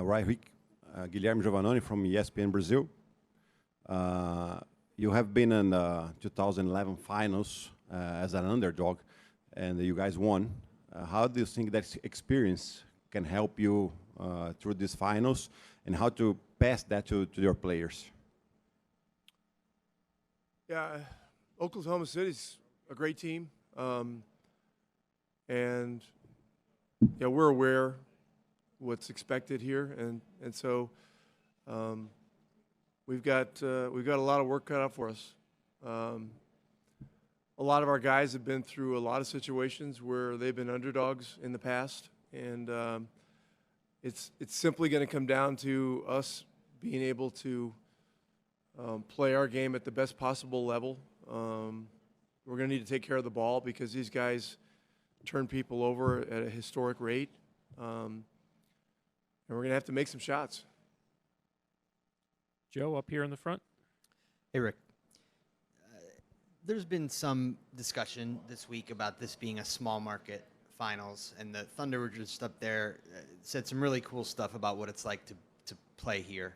right, Rick. Guilherme Giovannoni from ESPN Brazil. You have been in the 2011 finals as an underdog, and you guys won. How do you think that experience can help you through these finals, and how to pass that to your players? Yeah, Oklahoma City's a great team, and yeah, we're aware what's expected here, and so we've got a lot of work cut out for us. A lot of our guys have been through a lot of situations where they've been underdogs in the past, and it's simply going to come down to us being able to play our game at the best possible level. We're going to need to take care of the ball because these guys turn people over at a historic rate, and we're going to have to make some shots. Joe, up here in the front. Hey, Rick. There's been some discussion this week about this being a small market finals, and the Thunder were just up there, said some really cool stuff about what it's like to play here.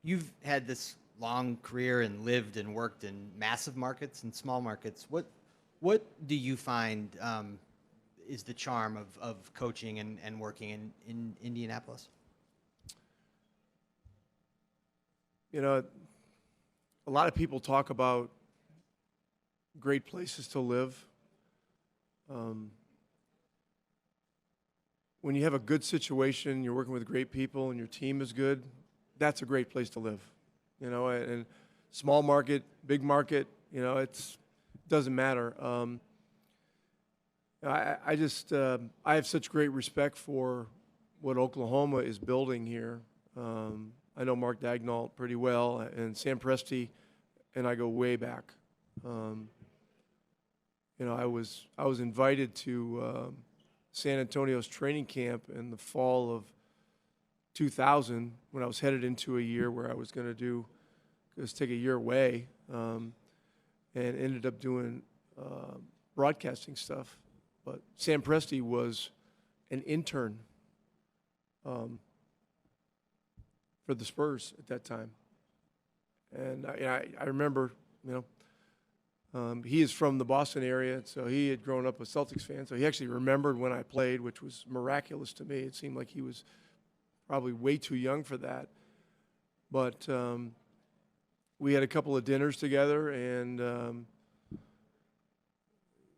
You've had this long career and lived and worked in massive markets and small markets. What do you find is the charm of coaching and working in Indianapolis? You know, a lot of people talk about great places to live. When you have a good situation, you're working with great people, and your team is good, that's a great place to live. You know, and small market, big market, you know, it doesn't matter. I have such great respect for what Oklahoma is building here. I know Mark Daignault pretty well, and Sam Presti and I go way back. You know, I was invited to San Antonio's training camp in the fall of 2000 when I was headed into a year where I was going to take a year away, and ended up doing broadcasting stuff. But Sam Presti was an intern for the Spurs at that time, and I remember, you know. He is from the Boston area, so he had grown up a Celtics fan. So he actually remembered when I played, which was miraculous to me. It seemed like he was probably way too young for that. But we had a couple of dinners together, and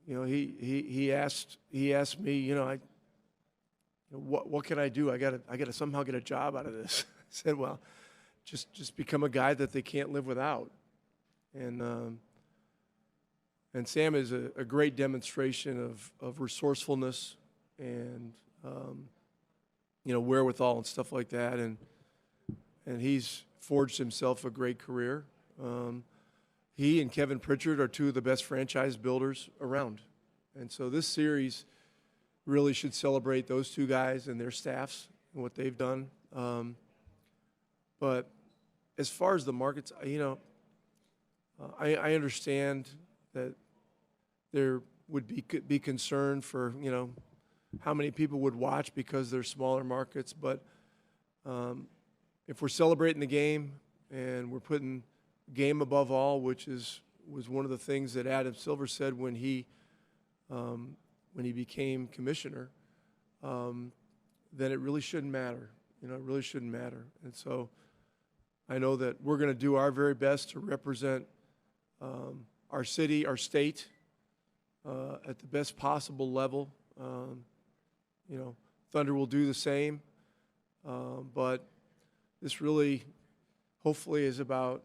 you know, he asked me, you know, what can I do? I gotta somehow get a job out of this. I said, well, just become a guy that they can't live without, and Sam is a great demonstration of resourcefulness and you know, wherewithal and stuff like that, and he's forged himself a great career. He and Kevin Pritchard are two of the best franchise builders around, and so this series really should celebrate those two guys and their staffs and what they've done. But as far as the markets, you know, I understand that there would be concern for, you know, how many people would watch because they're smaller markets. But if we're celebrating the game and we're putting game above all, which was one of the things that Adam Silver said when he became commissioner, then it really shouldn't matter. You know, it really shouldn't matter. And so I know that we're going to do our very best to represent our city, our state, at the best possible level. You know, Thunder will do the same, but this really, hopefully, is about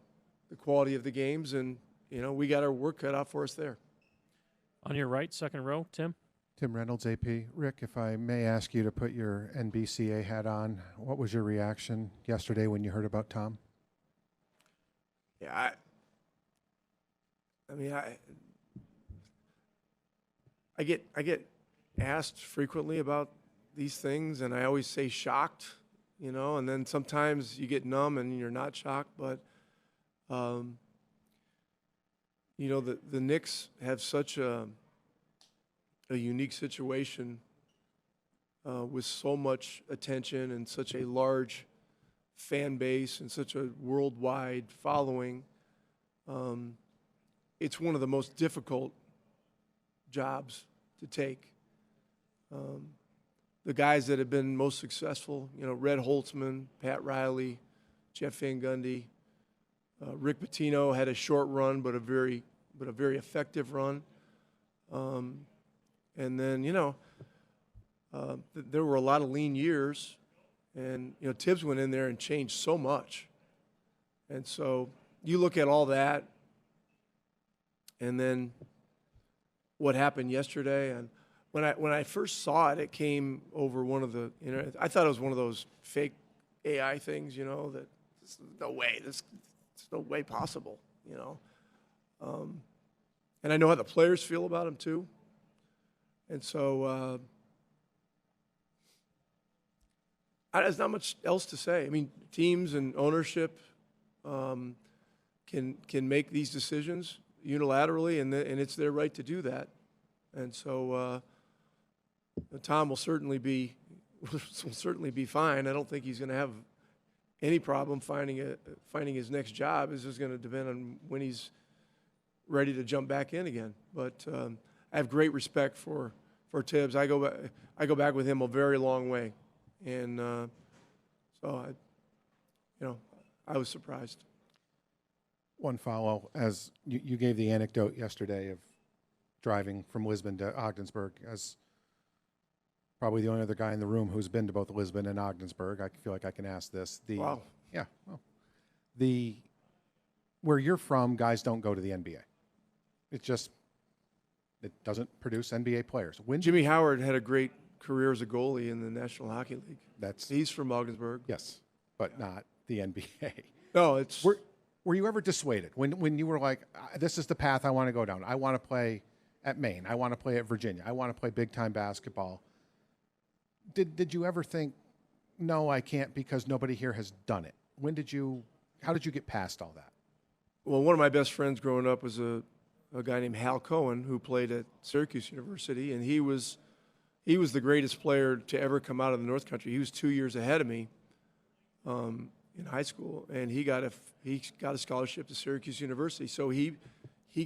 the quality of the games, and you know, we got our work cut out for us there. On your right, second row, Tim. Tim Reynolds, AP. Rick, if I may ask you to put your NBCA hat on, what was your reaction yesterday when you heard about Tom? Yeah, I get asked frequently about these things, and I always say shocked, you know, and then sometimes you get numb and you're not shocked. But you know, the Knicks have such a unique situation with so much attention and such a large fan base and such a worldwide following, it's one of the most difficult jobs to take. The guys that have been most successful, Red Holtzman, Pat Riley, Jeff Van Gundy, Rick Pitino had a short run, but a very effective run. And then, there were a lot of lean years, and Tibbs went in there and changed so much. And so you look at all that, and then what happened yesterday, and when I first saw it, it came over one of the internet. I thought it was one of those fake AI things, that there's no way, there's no way possible, and I know how the players feel about him too. And so there's not much else to say. I mean, teams and ownership can make these decisions unilaterally, and it's their right to do that. And so Tom will certainly be fine. I don't think he's going to have any problem finding his next job. It's just going to depend on when he's ready to jump back in again. But I have great respect for Tibbs. I go back with him a very long way, and so I was surprised. One follow, as you gave the anecdote yesterday of driving from Lisbon to Ogdensburg, as probably the only other guy in the room who's been to both Lisbon and Ogdensburg, I feel like I can ask this. Wow. Yeah. Well, where you're from, guys don't go to the NBA. It doesn't produce NBA players. Jimmy Howard had a great career as a goalie in the National Hockey League. He's from Ogdensburg. Yes, but not the NBA. No, it's. Were you ever dissuaded when you were like, this is the path I want to go down? I want to play at Maine. I want to play at Virginia. I want to play big-time basketball. Did you ever think, no, I can't because nobody here has done it? How did you get past all that? Well, one of my best friends growing up was a guy named Hal Cohen who played at Syracuse University, and he was the greatest player to ever come out of the North Country. He was 2 years ahead of me in high school, and he got a scholarship to Syracuse University. So he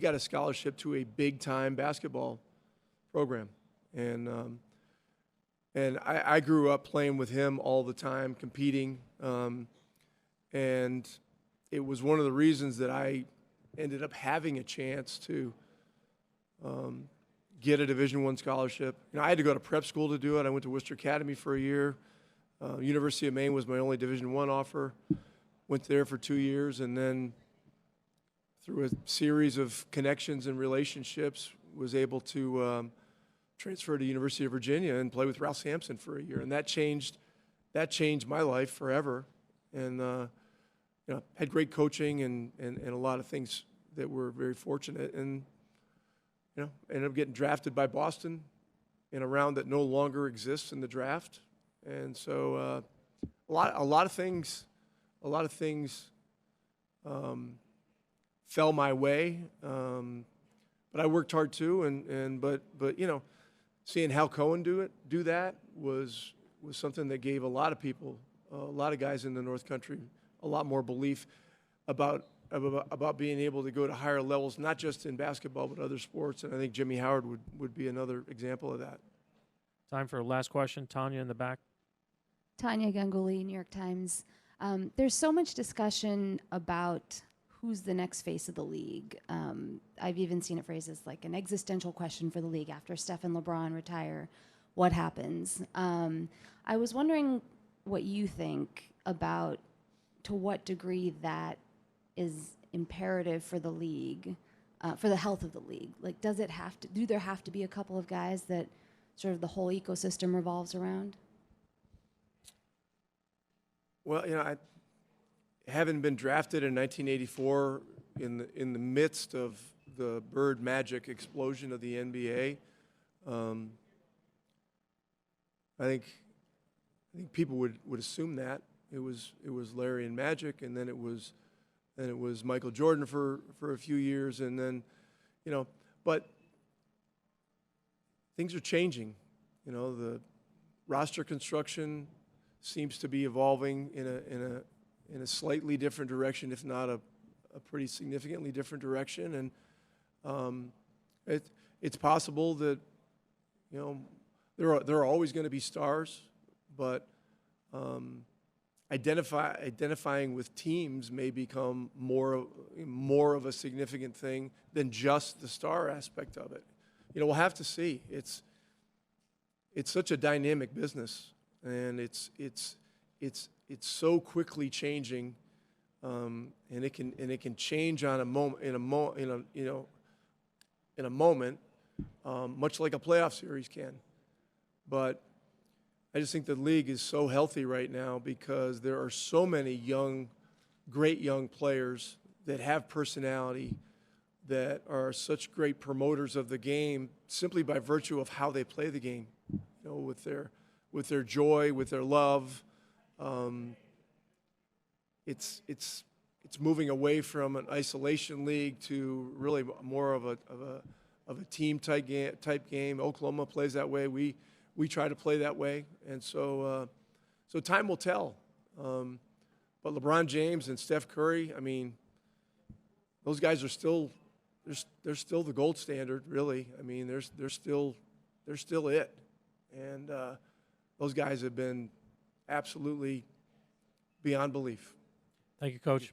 got a scholarship to a big-time basketball program, and I grew up playing with him all the time, competing, and it was one of the reasons that I ended up having a chance to get a Division I scholarship. I had to go to prep school to do it. I went to Worcester Academy for a year. University of Maine was my only Division I offer. Went there for 2 years, and then through a series of connections and relationships, was able to transfer to University of Virginia and play with Ralph Sampson for a year, and that changed my life forever. And had great coaching and a lot of things that were very fortunate, and ended up getting drafted by Boston in a round that no longer exists in the draft. And so a lot of things fell my way, but I worked hard too. But seeing Hal Cohen do that was something that gave a lot of people, a lot of guys in the North Country, a lot more belief about being able to go to higher levels, not just in basketball but other sports. And I think Jimmy Howard would be another example of that. Time for a last question. Tanya in the back. Tanya Ganguly, New York Times. There's so much discussion about who's the next face of the league. I've even seen it phrased as like an existential question for the league after Steph and LeBron retire. What happens? I was wondering what you think about to what degree that is imperative for the league, for the health of the league. Like, do there have to be a couple of guys that sort of the whole ecosystem revolves around? Well, I having been drafted in 1984 in the midst of the Bird Magic explosion of the NBA, I think people would assume that it was Larry and Magic, and then it was Michael Jordan for a few years, and then but things are changing. The roster construction seems to be evolving in in a slightly different direction, if not a pretty significantly different direction. And it's possible that, you know, there are always going to be stars, but identifying with teams may become more of a significant thing than just the star aspect of it. You know, we'll have to see. It's such a dynamic business, and it's so quickly changing, and it can change on a moment in a moment, much like a playoff series can. But I just think the league is so healthy right now because there are so many great young players that have personality, that are such great promoters of the game simply by virtue of how they play the game. You know, with their joy, with their love. It's moving away from an isolation league to really more of a team type game. Oklahoma plays that way. We try to play that way, and so time will tell. But LeBron James and Steph Curry, I mean, those guys are still they're still the gold standard, really. I mean, they're still it, and those guys have been absolutely beyond belief. Thank you, Coach.